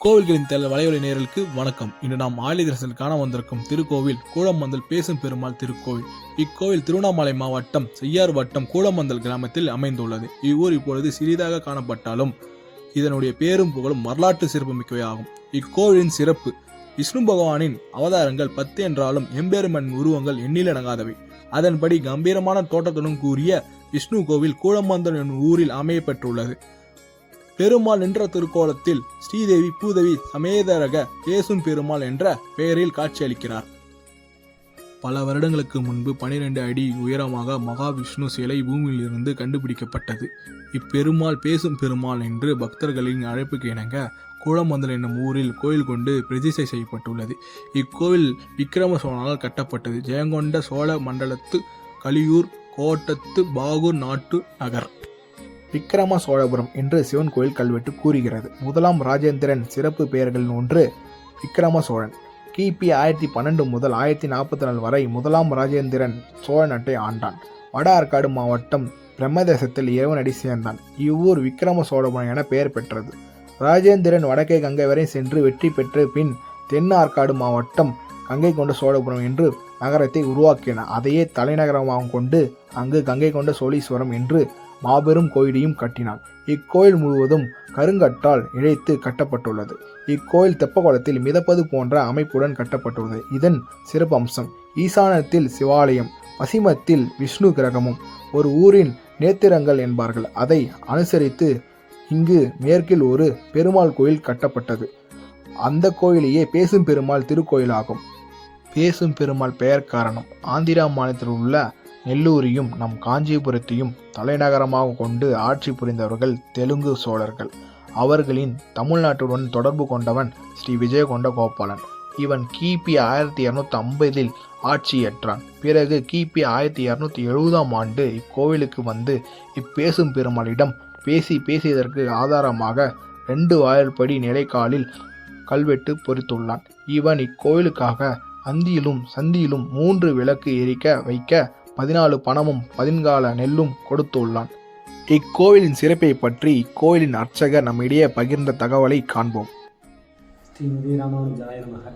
கோவில்களின் வலைவலி நேயர்களுக்கு வணக்கம். இன்று நாம் ஆழிதரசல் காண வந்திருக்கும் திருக்கோவில் கூழமந்தல் பேசும் பெருமாள் திருக்கோவில். இக்கோவில் திருவண்ணாமலை மாவட்டம் செய்யார் வட்டம் கூழமந்தல் கிராமத்தில் அமைந்துள்ளது. இவ்வூர் இப்பொழுது சிறிதாக காணப்பட்டாலும் இதனுடைய பேரும் புகழும் வரலாற்று சிறப்புமிக்கவை ஆகும். இக்கோவிலின் சிறப்பு: விஷ்ணு பகவானின் அவதாரங்கள் 10 என்றாலும் எம்பெருமன் உருவங்கள் எண்ணிலடங்காதவை. அதன்படி கம்பீரமான தோட்டத்துடன் கூறிய விஷ்ணு கோவில் கூழமந்தல் என்னும் ஊரில் அமையப்பெற்றுள்ளது. பெருமாள் நின்ற திருக்கோலத்தில் ஸ்ரீதேவி பூதேவி சமேதரக பேசும் பெருமாள் என்ற பெயரில் காட்சியளிக்கிறார். பல வருடங்களுக்கு முன்பு 12 அடி உயரமாக மகாவிஷ்ணு சிலை பூமியிலிருந்து கண்டுபிடிக்கப்பட்டது. இப்பெருமாள் பேசும் பெருமாள் என்று பக்தர்களின் அழைப்புக்கு இணங்க கூழமந்தல் என்னும் ஊரில் கோயில் கொண்டு பிரதிஷ்டை செய்யப்பட்டுள்ளது. இக்கோவில் விக்கிரம சோழனால் கட்டப்பட்டது. ஜெயங்கொண்ட சோழ மண்டலத்து கலியூர் கோட்டத்து பாகூர் நாட்டு நகர் விக்கிரம சோழபுரம் என்று சிவன் கோயில் கல்வெட்டு கூறுகிறது. முதலாம் ராஜேந்திரன் சிறப்பு பெயர்களில் ஒன்று விக்கிரம சோழன். கிபி 1012 முதல் 1044 வரை முதலாம் ராஜேந்திரன் சோழ நாட்டை ஆண்டான். வட ஆற்காடு மாவட்டம் பிரம்மதேசத்தில் இறைவனடி சேர்ந்தான். இவ்வூர் விக்கிரம சோழபுரம் என பெயர் பெற்றது. ராஜேந்திரன் வடக்கே கங்கை வரை சென்று வெற்றி பெற்று பின் தென் ஆற்காடு மாவட்டம் கங்கை கொண்ட சோழபுரம் என்று நகரத்தை உருவாக்கினார். அதையே தலைநகரமாக கொண்டு அங்கு கங்கை கொண்ட சோழீஸ்வரம் என்று மாபெரும் கோயிலையும் கட்டினான். இக்கோயில் முழுவதும் கருங்கட்டால் இழைத்து கட்டப்பட்டுள்ளது. இக்கோயில் தெப்பகுளத்தில் மிதப்பது போன்ற அமைப்புடன் கட்டப்பட்டுள்ளது. இதன் சிறப்பு அம்சம்: ஈசானத்தில் சிவாலயம், பசிமத்தில் விஷ்ணு கிரகமும் ஒரு ஊரின் நேத்திரங்கள் என்பார்கள். அதை அனுசரித்து இங்கு மேற்கில் ஒரு பெருமாள் கோயில் கட்டப்பட்டது. அந்த கோயிலேயே பேசும் பெருமாள் திருக்கோயிலாகும். பேசும் பெருமாள் பெயர் காரணம்: ஆந்திரா மாநிலத்தில் உள்ள நெல்லூரையும் நம் காஞ்சிபுரத்தையும் தலைநகரமாக கொண்டு ஆட்சி புரிந்தவர்கள் தெலுங்கு சோழர்கள். அவர்களின் தமிழ்நாட்டுடன் தொடர்பு கொண்டவன் ஸ்ரீ விஜயகொண்ட கோபாலன். இவன் கிபி 1250 ஆட்சியேற்றான். பிறகு கிபி 1270 ஆண்டு இக்கோவிலுக்கு வந்து இப்பேசும் பெருமாளிடம் பேசியதற்கு ஆதாரமாக 2 வாயில்படி நிலைக்காலில் கல்வெட்டு பொறித்துள்ளான். இவன் இக்கோவிலுக்காக அந்தியிலும் சந்தியிலும் 3 விளக்கு எரிக்க வைக்க 14 பணமும் 14 நெல்லும் கொடுத்துள்ளான். இக்கோவிலின் சிறப்பை பற்றி இக்கோவிலின் அர்ச்சகர் நம்மிடையே பகிர்ந்த தகவலை காண்போம். ஸ்ரீமதி ராமானுஜாய நமக.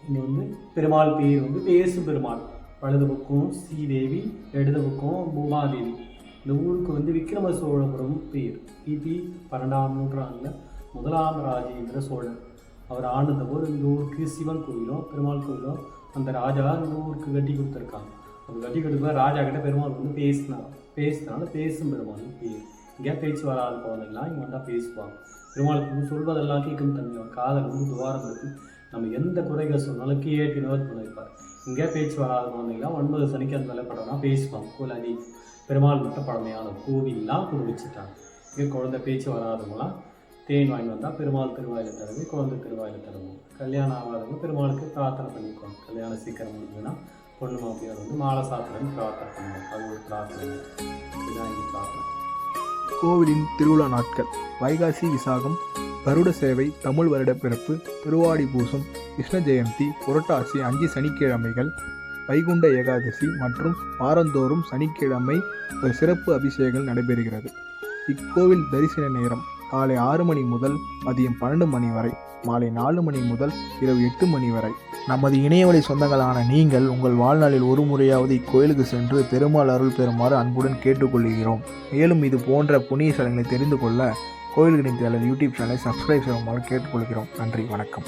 இங்கே பெருமாள் பேர் பேசும் பெருமாள். வலது பக்கம் ஸ்ரீதேவி, இடது பக்கம் பூமாதேவி. இந்த ஊருக்கு விக்கிரம சோழபுரம் பேர். கிபி 12ஆம் நூற்றாண்டில் முதலாம் ராஜேந்திர சோழன் அவர் ஆனந்தபோது இந்த ஊருக்கு சிவன் கோயிலும் பெருமாள் கோயிலும் அந்த ராஜா இந்த ஊருக்கு கட்டி கொடுத்துருக்காங்க. அவர் கட்டி கொடுத்தா ராஜா கிட்ட பெருமாள் பேசினாலும் பேசும் பெருமாள் பேர். இங்கே பேச்சு வராத குழந்தைங்களாம் இங்கே வந்தால் பேசுவாங்க. பெருமாளுக்கு சொல்வதெல்லாம் கேட்கும் தன்மை. காதல் துவாரம் இருக்குது. நம்ம எந்த குறைகள் சொன்னாலும் கேட்டு நிவர்த்தி பண்ணியிருப்பார். இங்கே பேச்சு வராத குழந்தைங்களாம் 9 சனிக்கு அந்த மேலே படம்னா பேசுவாங்க. கோலாதி பெருமாள் மட்டும் பழமையான கோவில்லாம் கொண்டு வச்சுட்டாங்க. இங்கே குழந்தை பேச்சு வராதவங்களாம் தேன் வாங்கி வந்தால் பெருமாள் திருவாயில் தருவி, குழந்தை திருவாயில் தருவோம். கல்யாணம் ஆகாதவங்க பெருமாளுக்கு பிரார்த்தனை பண்ணிக்குவாங்க. கல்யாணம் சீக்கிரம் முடிஞ்சுன்னா பொண்ணு மாப்பியார் மாலை சாத்திரன்னு பிரார்த்தனை பண்ணுவாங்க. அது ஒரு பிரார்த்தனை. இதுதான் இங்கே பிரார்த்தனை. கோவிலின் திருவிழா நாட்கள்: வைகாசி விசாகம், கருட சேவை, தமிழ் வருட பிறப்பு, திருவாடி பூசம், கிருஷ்ண ஜெயந்தி, புரட்டாசி 5 சனிக்கிழமைகள், வைகுண்ட ஏகாதசி மற்றும் வாரந்தோறும் சனிக்கிழமை ஒரு சிறப்பு அபிஷேகங்கள் நடைபெறுகிறது. இக்கோவில் தரிசன நேரம் காலை 6 மணி முதல் மதியம் 12 மணி வரை, மாலை 4 மணி முதல் இரவு 8 மணி வரை. நமது இணையவழி சொந்தங்களான நீங்கள் உங்கள் வாழ்நாளில் ஒரு முறையாவது இக்கோயிலுக்கு சென்று பெருமாள் அருள் பெறுமாறு அன்புடன் கேட்டுக்கொள்கிறோம். மேலும் இது போன்ற புண்ணிய ஸ்தலங்களை தெரிந்து கொள்ள கோயில்களின் யூடியூப் சேனலை சப்ஸ்கிரைப் செய்யுமாறு கேட்டுக்கொள்கிறோம். நன்றி, வணக்கம்.